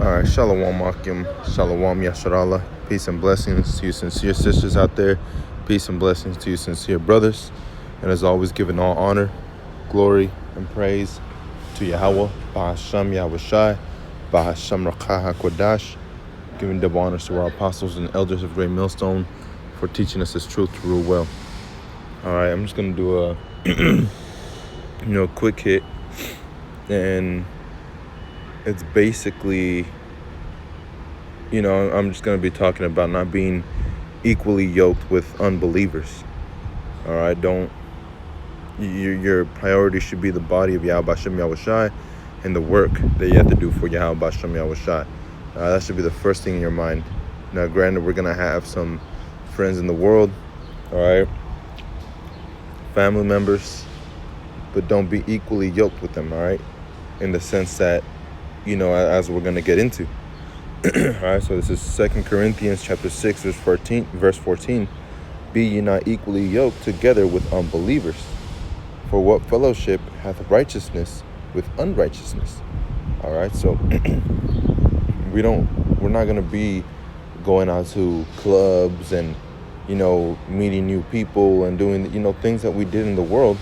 All right, Shalom Akim, Shalom Yasharallah. Peace and blessings to you sincere sisters out there. Peace and blessings to you sincere brothers. And as always, giving all honor, glory, and praise to Yahweh, Bahasham Yahushai, Bahasham Rakah HaKodash, giving double honors to our apostles and elders of Great Millstone for teaching us this truth to rule well. All right, I'm just going to do a quick hit. And it's basically, I'm just going to be talking about not being equally yoked with unbelievers. All right, your priority should be the body of Yahweh Bashem Yahushai and the work that you have to do for Yahweh Bashem Yahushai. That should be the first thing in your mind. Now, granted, we're going to have some friends in the world, all right, family members, but don't be equally yoked with them, all right, in the sense that, as we're going to get into. All right, so this is 2 Corinthians chapter 6, verse 14. Be ye not equally yoked together with unbelievers. For what fellowship hath righteousness with unrighteousness? All right, so we're not going to be going out to clubs and, meeting new people and doing, things that we did in the world.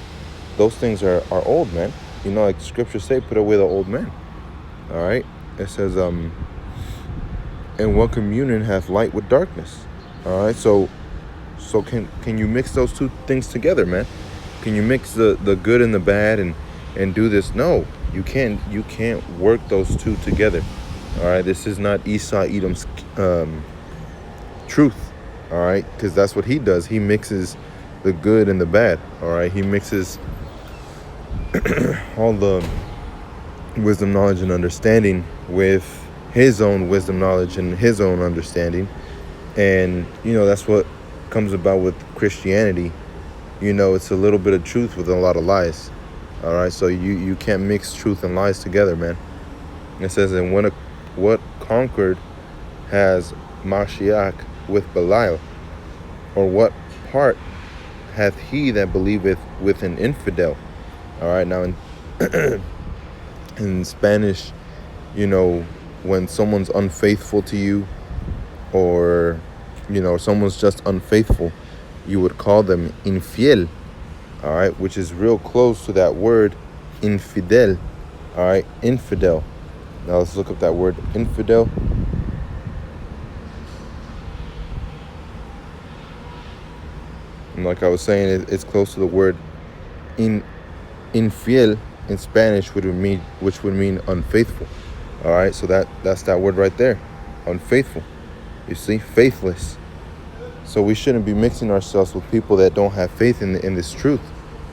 Those things are old, man. Like scripture say, put away the old man. All right, it says, and what communion hath light with darkness? All right, so can you mix those two things together, man? Can you mix the good and the bad and do this? No, you can't work those two together. All right, this is not Esau Edom's truth. All right, because that's what he does. He mixes the good and the bad. All right, he mixes all the wisdom, knowledge, and understanding with his own wisdom, knowledge, and his own understanding. And, that's what comes about with Christianity. It's a little bit of truth with a lot of lies. All right, so you can't mix truth and lies together, man. It says, and what concord has Mashiach with Belial? Or what part hath he that believeth with an infidel? All right, now in Spanish, when someone's unfaithful to you, or someone's just unfaithful, you would call them infiel. All right, which is real close to that word infidel. All right, infidel. Now let's look up that word infidel. And like I was saying, it's close to the word infiel in Spanish, which would mean unfaithful. All right, so that's that word right there, unfaithful. You see, faithless. So we shouldn't be mixing ourselves with people that don't have faith in this truth,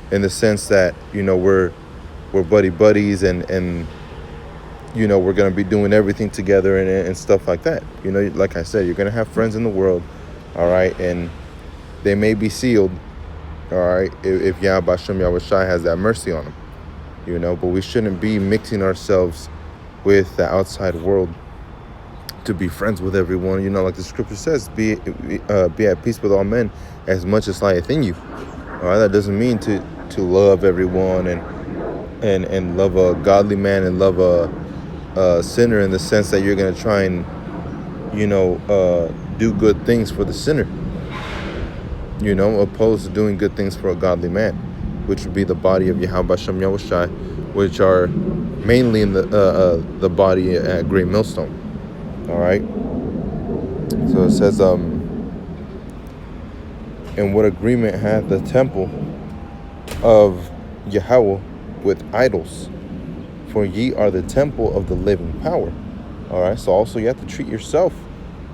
in the sense that we're buddies and we're gonna be doing everything together and stuff like that. Like I said, you're gonna have friends in the world, all right, and they may be sealed, all right, if Yahweh Bashem Yahushai has that mercy on them, but we shouldn't be mixing ourselves with the outside world to be friends with everyone. Like the scripture says, be at peace with all men as much as lieth in you. All right, that doesn't mean to love everyone and love a godly man and love a sinner, in the sense that you're going to try and do good things for the sinner, opposed to doing good things for a godly man, which would be the body of Yahweh Bashem Yahushai, which are mainly in the body at Great Millstone. All right, so it says, and what agreement hath the temple of Yahweh with idols? For ye are the temple of the living power. All right, so also you have to treat yourself,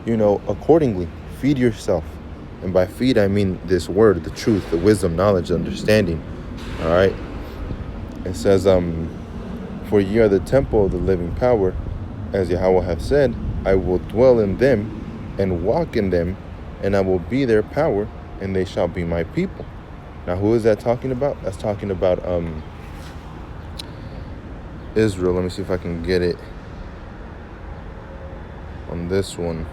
accordingly. Feed yourself. And by feed, I mean this word, the truth, the wisdom, knowledge, understanding. All right, it says, for ye are the temple of the living power, as Yahweh hath said, I will dwell in them and walk in them, and I will be their power, and they shall be my people. Now, who is that talking about? That's talking about Israel. Let me see if I can get it on this one.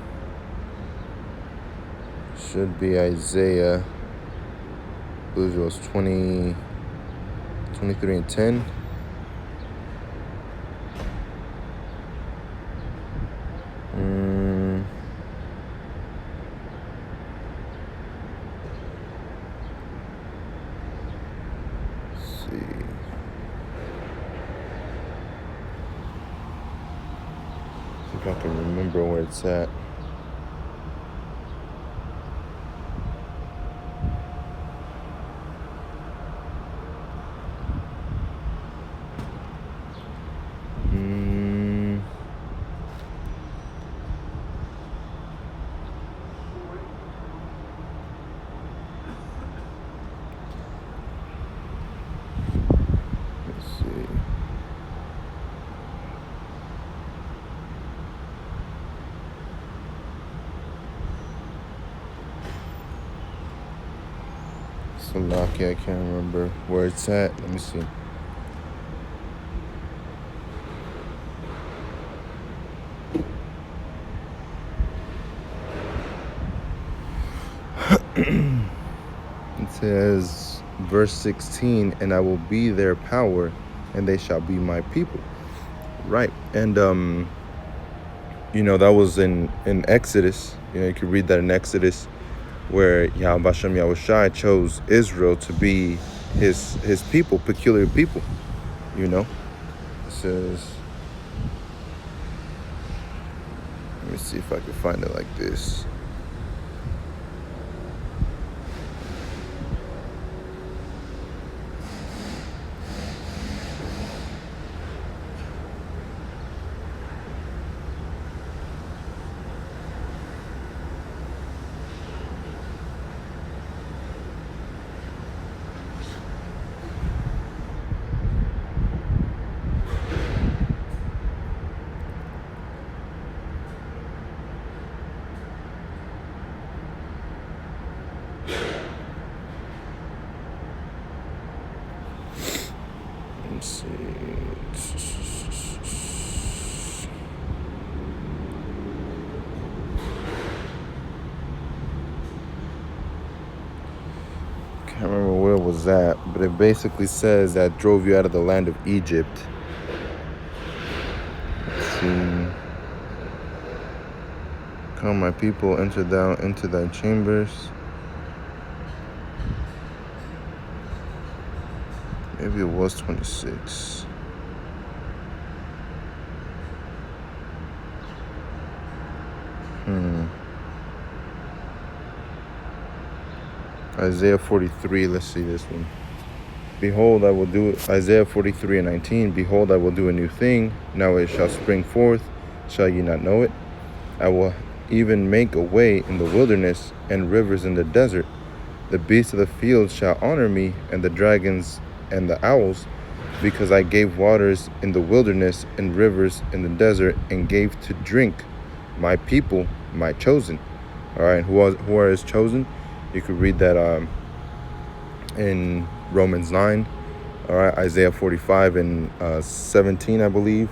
Should be Isaiah, I believe it was 23 and 10. See if I can remember where it's at. Let's see. Slovakia, I can't remember where it's at. Let me see. It says, verse 16, and I will be their power, and they shall be my people. Right. And that was in Exodus. You could read that in Exodus, where Yahweh Bashem Yahushai chose Israel to be his people, peculiar people. It says, let me see if I can find it like this. Let's see. Can't remember where it was at, but it basically says that drove you out of the land of Egypt. Let's see. Come, my people, enter down into thy chambers. Maybe it was 26. Isaiah 43, let's see this one. Behold, I will do, Isaiah 43:19, behold, I will do a new thing. Now it shall spring forth. Shall ye not know it? I will even make a way in the wilderness and rivers in the desert. The beasts of the field shall honor me, and the dragons and the owls, because I gave waters in the wilderness and rivers in the desert, and gave to drink my people, my chosen. All right, who are his chosen? You could read that in Romans 9. All right, Isaiah 45 and 17, I believe.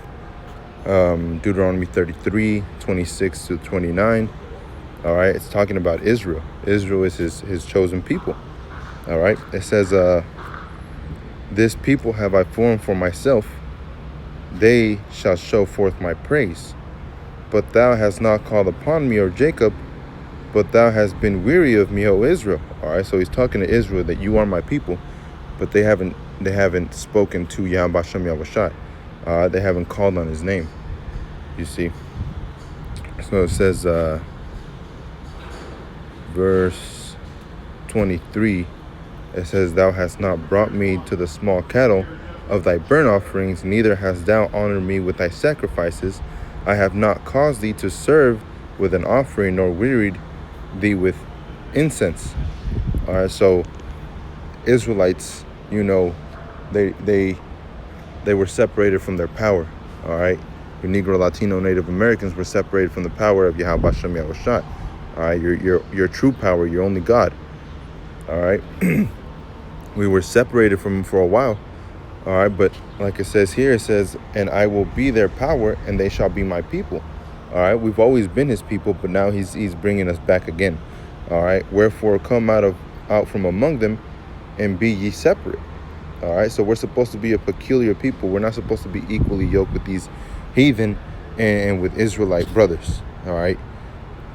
Deuteronomy 33, 26 to 29. All right, it's talking about Israel. Israel is his chosen people. All right, it says, this people have I formed for myself. They shall show forth my praise. But thou hast not called upon me, O Jacob, but thou hast been weary of me, O Israel. All right, so he's talking to Israel that you are my people, but they haven't spoken to Yahweh Bashem Yahushai. They haven't called on his name. You see. So it says, verse 23, it says, thou hast not brought me to the small cattle of thy burnt offerings, neither hast thou honored me with thy sacrifices. I have not caused thee to serve with an offering, nor wearied thee with incense. All right, so Israelites, they were separated from their power. All right, your Negro, Latino, Native Americans were separated from the power of Yahweh Bashem Yahushai. All right, your true power, your only God. All right, we were separated from him for a while. All right, but like it says here, it says, and I will be their power, and they shall be my people. All right, we've always been his people, but now he's bringing us back again. All right, wherefore come out from among them, and be ye separate. All right, so we're supposed to be a peculiar people. We're not supposed to be equally yoked with these heathen and with Israelite brothers. All right,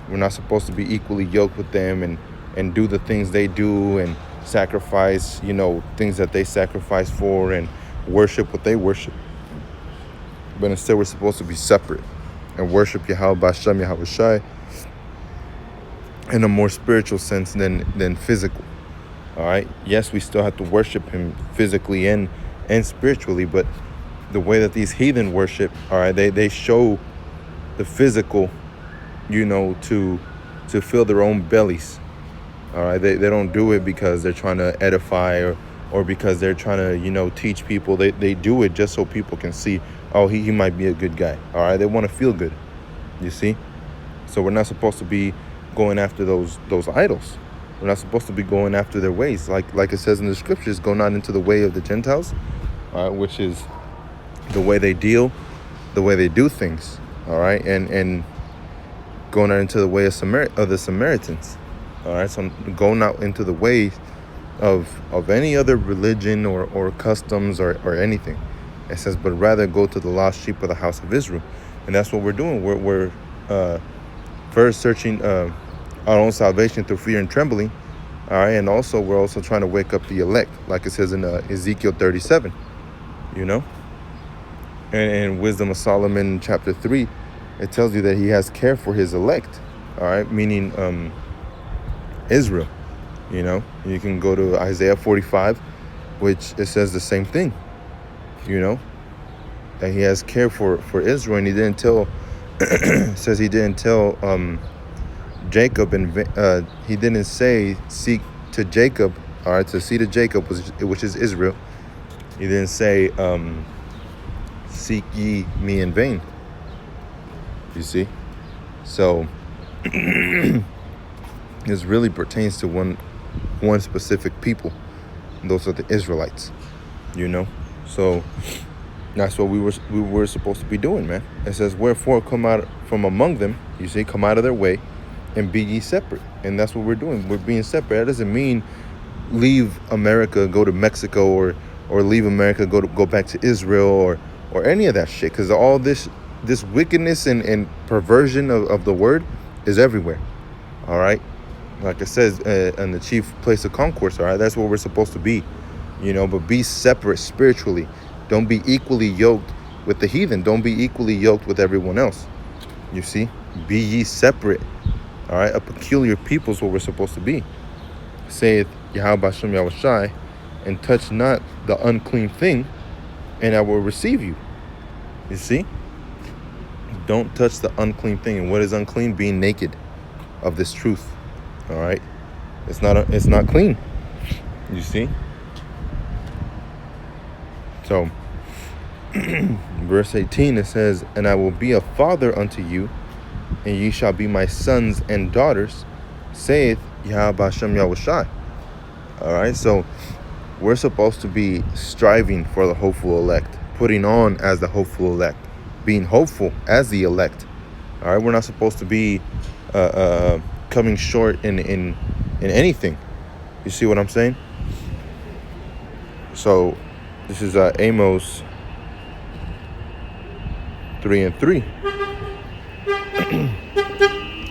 we're not supposed to be equally yoked with them and do the things they do and sacrifice, things that they sacrifice for, and worship what they worship. But instead, we're supposed to be separate. and worship Yahweh Bashem Yahweh Shai in a more spiritual sense than physical. All right. Yes, we still have to worship him physically and spiritually, but the way that these heathen worship, all right, they show the physical, to fill their own bellies. All right. They don't do it because they're trying to edify or because they're trying to, teach people. They do it just so people can see, oh, he might be a good guy. All right. They want to feel good. You see? So we're not supposed to be going after those idols. We're not supposed to be going after their ways. Like it says in the scriptures, go not into the way of the Gentiles, which is the way they deal, the way they do things. All right. And go not into the way of the Samaritans. All right. So go not into the way of any other religion or customs or anything. It says, but rather go to the lost sheep of the house of Israel. And that's what we're doing. We're first searching our own salvation through fear and trembling. All right. And also, we're also trying to wake up the elect, like it says in Ezekiel 37, and Wisdom of Solomon chapter 3, it tells you that he has care for his elect. All right. Meaning Israel. You can go to Isaiah 45, which it says the same thing, that he has care for Israel. And he didn't tell, says he didn't tell Jacob, and he didn't say seek to Jacob, all right, to seed of Jacob, which is Israel. He didn't say seek ye me in vain. You see? So this really pertains to one specific people. And those are the Israelites. So that's what we were supposed to be doing, man. It says, wherefore come out from among them, you see, come out of their way, and be ye separate. And that's what we're doing. We're being separate. That doesn't mean leave America, go to Mexico, or leave America, go back to Israel, or any of that shit. Because all this wickedness and perversion of the word is everywhere. All right. Like it says in the chief place of concourse. All right. That's where we're supposed to be. But be separate spiritually. Don't be equally yoked with the heathen. Don't be equally yoked with everyone else. You see? Be ye separate. All right, a peculiar people is what we're supposed to be. Saith Yahweh Bashem Yahweh Shai, and touch not the unclean thing, and I will receive you. You see? Don't touch the unclean thing. And what is unclean? Being naked of this truth. All right? It's not clean. You see? So, verse 18, it says, and I will be a father unto you, and ye shall be my sons and daughters, saith Yahweh Bashem Yahweh Shai. All right, so we're supposed to be striving for the hopeful elect, putting on as the hopeful elect, being hopeful as the elect. All right, we're not supposed to be coming short in anything. You see what I'm saying? So this is Amos 3:3.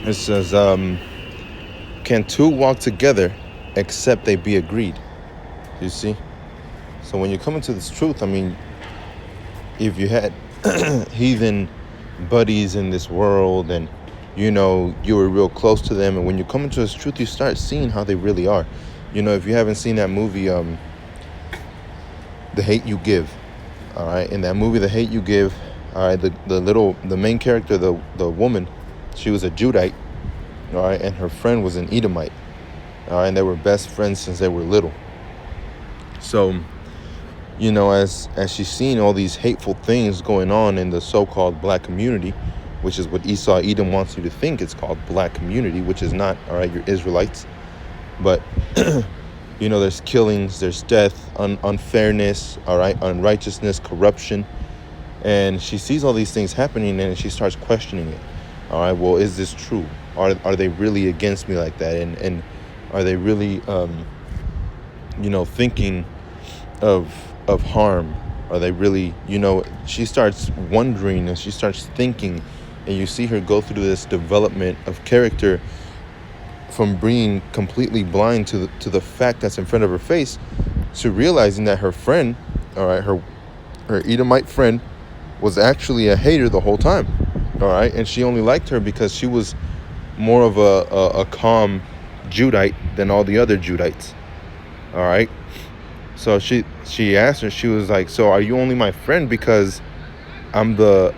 It says, can two walk together except they be agreed? You see? So when you come into this truth, I mean, if you had heathen buddies in this world and, you were real close to them, and when you come into this truth, you start seeing how they really are. If you haven't seen that movie, The Hate U Give, all right? In that movie, The Hate U Give, all right, the main character, the woman, she was a Judite, all right, and her friend was an Edomite, all right, and they were best friends since they were little. So, as she's seeing all these hateful things going on in the so-called black community, which is what Esau Edom wants you to think it's called, black community, which is not, all right, you're Israelites. But, there's killings, there's death, unfairness, all right, unrighteousness, corruption. And she sees all these things happening, and she starts questioning it. All right, well, is this true? Are they really against me like that? And are they really, thinking of harm? Are they really, she starts wondering, and she starts thinking, and you see her go through this development of character from being completely blind to the fact that's in front of her face, to realizing that her friend, all right, her Edomite friend, was actually a hater the whole time. All right, and she only liked her because she was more of a calm Judite than all the other Judites. All right, so she asked her. She was like, "So are you only my friend because I'm the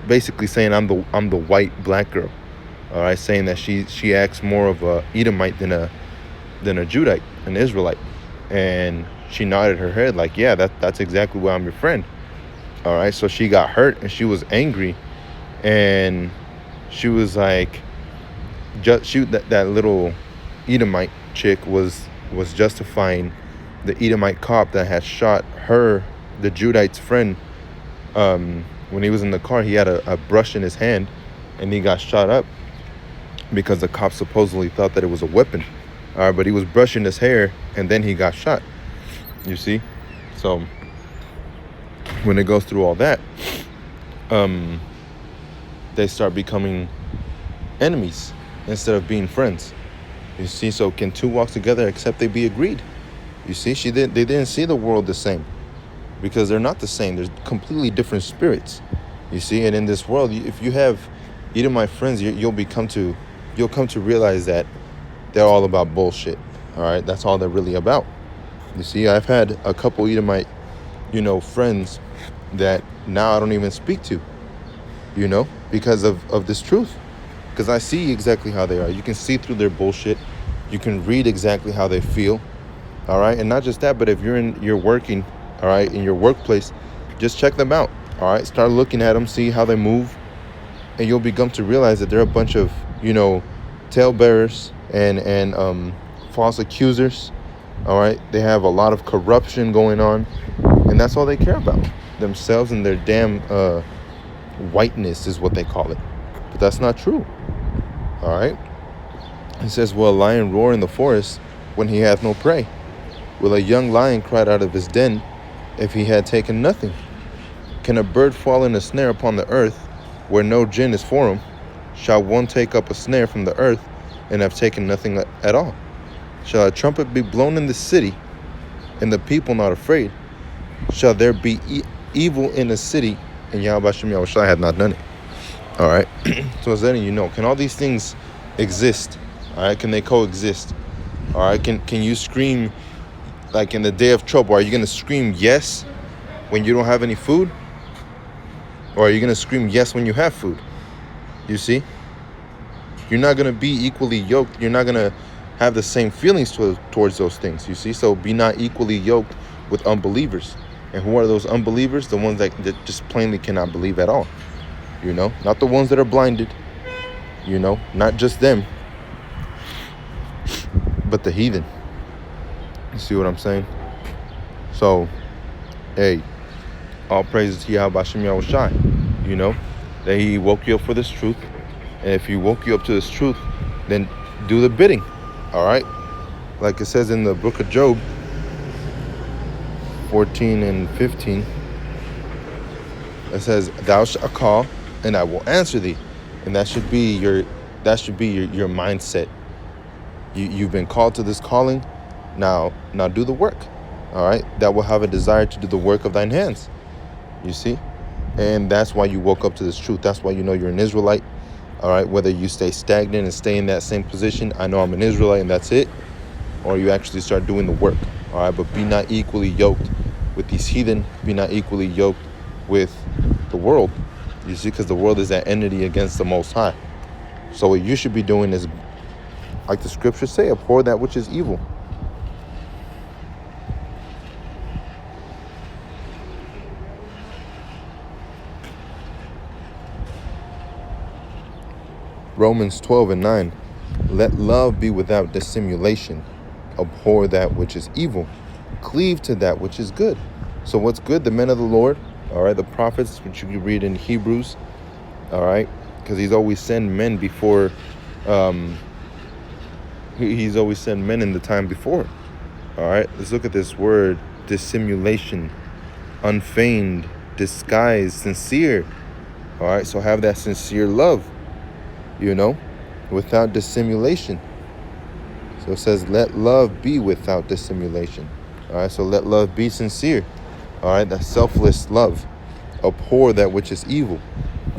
basically saying I'm the white black girl?" All right, saying that she acts more of a Edomite than a Judite, an Israelite. And she nodded her head like, "Yeah, that's exactly why I'm your friend." All right, so she got hurt and she was angry, and she was like, that little Edomite chick was justifying the Edomite cop that had shot her, the Judite's friend. When he was in the car, he had a brush in his hand, and he got shot up because the cop supposedly thought that it was a weapon. All right, but he was brushing his hair, and then he got shot. You see, so when it goes through all that, they start becoming enemies instead of being friends. You see, so can two walk together except they be agreed? You see, they didn't see the world the same, because they're not the same. There's completely different spirits. You see, and in this world, if you have Edomite friends, you'll come to realize that they're all about bullshit. All right, that's all they're really about. You see, I've had a couple Edomite, friends that now I don't even speak to, because of this truth. Because I see exactly how they are. You can see through their bullshit. You can read exactly how they feel. All right, and not just that, but if you're working, all right, in your workplace, just check them out. All right, start looking at them, see how they move, and you'll become to realize that they're a bunch of, talebearers and false accusers. All right, they have a lot of corruption going on, and that's all they care about, themselves and their damn whiteness is what they call it. But that's not true. All right, it says, "Will a lion roar in the forest when he hath no prey? Will a young lion cry out of his den if he had taken nothing? Can a bird fall in a snare upon the earth where no gin is for him? Shall one take up a snare from the earth and have taken nothing at all? Shall a trumpet be blown in the city and the people not afraid? Shall there be evil in the city and Yahweh Hashem Yahushua had not done it?" All right, so it's letting you know, can all these things exist? All right, can they coexist? All right, can you scream like in the day of trouble? Are you going to scream yes when you don't have any food? Or are you going to scream yes when you have food? You see? You're not going to be equally yoked. You're not going to have the same feelings towards those things. You see? So be not equally yoked with unbelievers. And who are those unbelievers? The ones that just plainly cannot believe at all. Not the ones that are blinded. Not just them, but the heathen. You see what I'm saying? So, hey, all praises to Yahweh Hashem Yahushai, that he woke you up for this truth. And if he woke you up to this truth, then do the bidding. All right? Like it says in the book of Job 14 and 15, it says, "Thou shalt call and I will answer thee." And that should be your mindset. You've been called to this calling. Now do the work. All right? That will have a desire to do the work of thine hands. You see? And that's why you woke up to this truth. That's why you're an Israelite. All right? Whether you stay stagnant and stay in that same position, I know I'm an Israelite and that's it, or you actually start doing the work. All right? But be not equally yoked with these heathen. Be not equally yoked with the world. You see, because the world is at enmity against the Most High. So what you should be doing is, like the scriptures say, abhor that which is evil. Romans 12 and 9. "Let love be without dissimulation. Abhor that which is evil. Cleave to that which is good." So what's good? The men of the Lord, all right, the prophets, which you can read in Hebrews, all right, because he's always sent men before, he's always sent men in the time before. All right, let's look at this word, dissimulation, unfeigned, disguised, sincere. All right, so have that sincere love, without dissimulation. So it says, let love be without dissimulation. All right, so let love be sincere. All right, that selfless love. Abhor that which is evil.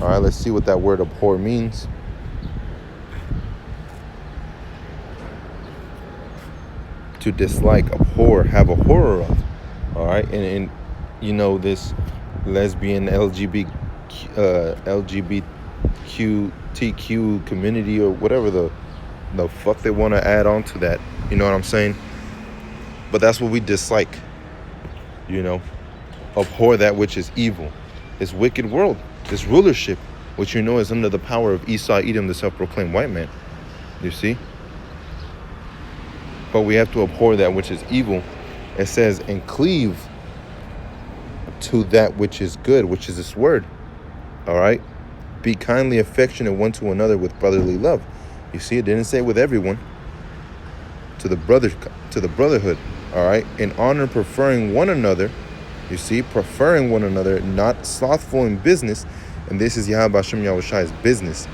All right, let's see what that word abhor means. To dislike, abhor, have a horror of. All right, and this lesbian LGBTQ community, or whatever the fuck they want to add on to that. You know what I'm saying? But that's what we dislike. Abhor that which is evil. This wicked world, this rulership, which is under the power of Esau, Edom, the self-proclaimed white man. You see? But we have to abhor that which is evil. It says, and cleave to that which is good, which is this word. All right? Be kindly affectionate one to another with brotherly love. You see, it didn't say with everyone. To the brotherhood. All right? In honor, preferring one another. You see, preferring one another, not slothful in business. And this is Yahweh Hashem Yahushai's business.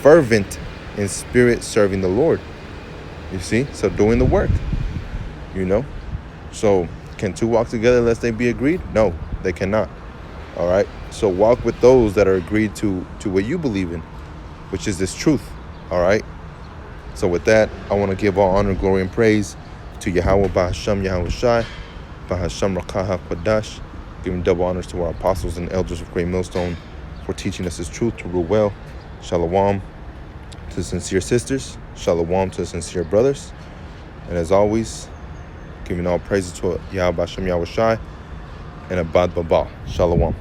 Fervent in spirit, serving the Lord. You see? So doing the work. So can two walk together unless they be agreed? No, they cannot. All right? So walk with those that are agreed to what you believe in, which is this truth. All right? So with that, I want to give all honor, glory, and praise to Yahweh Ba'Hashem Yahushai, Ba'Hashem Rakah HaKodash, giving double honors to our apostles and elders of Great Millstone for teaching us this truth to rule well. Shalom to sincere sisters. Shalom to sincere brothers. And as always, giving all praises to Yahweh Hashem Yahushai and Abad Baba. Shalom.